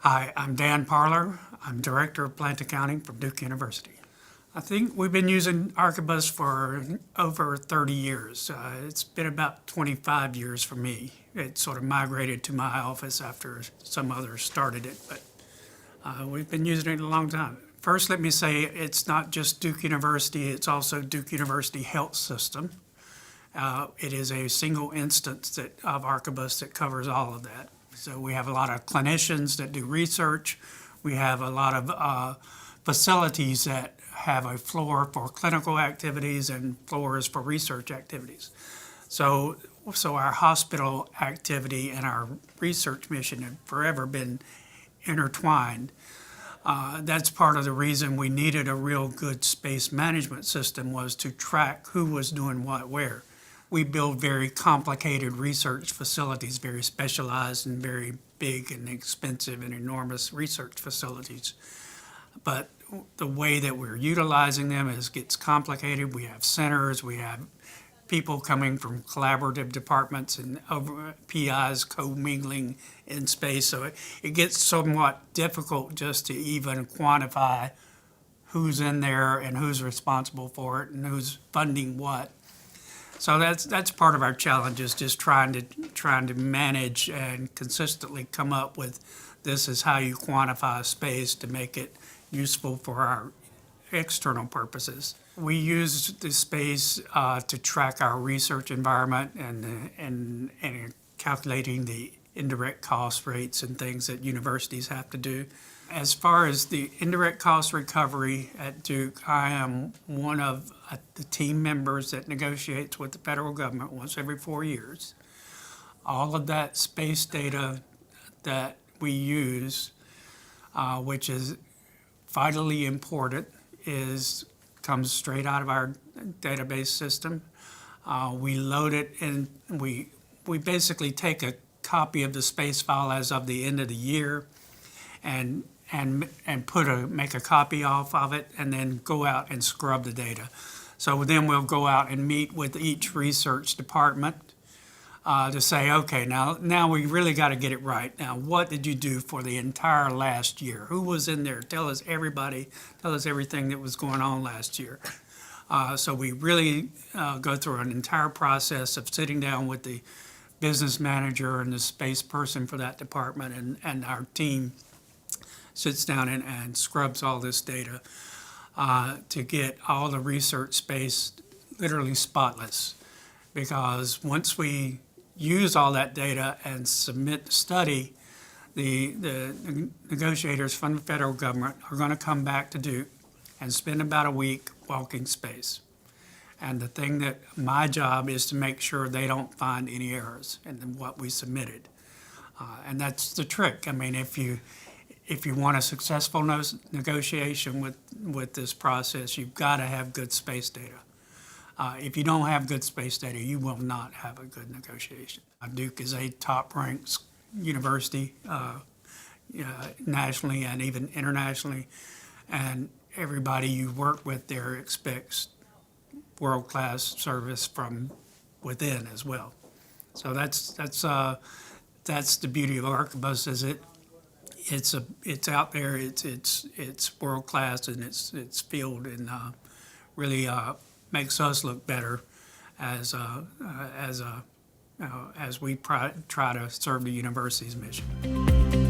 Hi, I'm Dan Parler. I'm Director of Plant Accounting from Duke University. I think we've been using Archibus for over 30 years. It's been about 25 years for me. It sort of migrated to my office after some others started it, but we've been using it a long time. First, let me say it's not just Duke University, it's also Duke University Health System. It is a single instance of Archibus that covers all of that. So we have a lot of clinicians that do research. We have a lot of facilities that have a floor for clinical activities and floors for research activities. So our hospital activity and our research mission have forever been intertwined. That's part of the reason we needed a real good space management system, was to track who was doing what where. We build very complicated research facilities, very specialized and very big and expensive and enormous research facilities. But the way that we're utilizing them gets complicated. We have centers, we have people coming from collaborative departments and PIs co-mingling in space. So it gets somewhat difficult just to even quantify who's in there and who's responsible for it and who's funding what. So that's part of our challenge, is just trying to manage and consistently come up with, this is how you quantify space to make it useful for our external purposes. We use the space to track our research environment and calculating the indirect cost rates and things that universities have to do. As far as the indirect cost recovery at Duke, I am one of the team members that negotiates with the federal government once every 4 years. All of that space data that we use, which is vitally important, comes straight out of our database system. We load it and we basically take a copy of the space file as of the end of the year and make a copy off of it, and then go out and scrub the data. So then we'll go out and meet with each research department to say, okay, now we really got to get it right. Now, what did you do for the entire last year? Who was in there? Tell us everything that was going on last year. So we really go through an entire process of sitting down with the business manager and the space person for that department, and our team sits down and scrubs all this data to get all the research space literally spotless. Because once we use all that data and submit the study, the negotiators from the federal government are going to come back to Duke and spend about a week walking space. And the thing that my job is to make sure they don't find any errors in what we submitted. And that's the trick. I mean, if you want a successful negotiation with this process, you've got to have good space data. If you don't have good space data, you will not have a good negotiation. Duke is a top-ranked university nationally and even internationally, and everybody you work with there expects world-class service from within as well. So that's the beauty of Archibus, is it's out there, it's world class, and it's field, and really makes us look better as we try to serve the university's mission.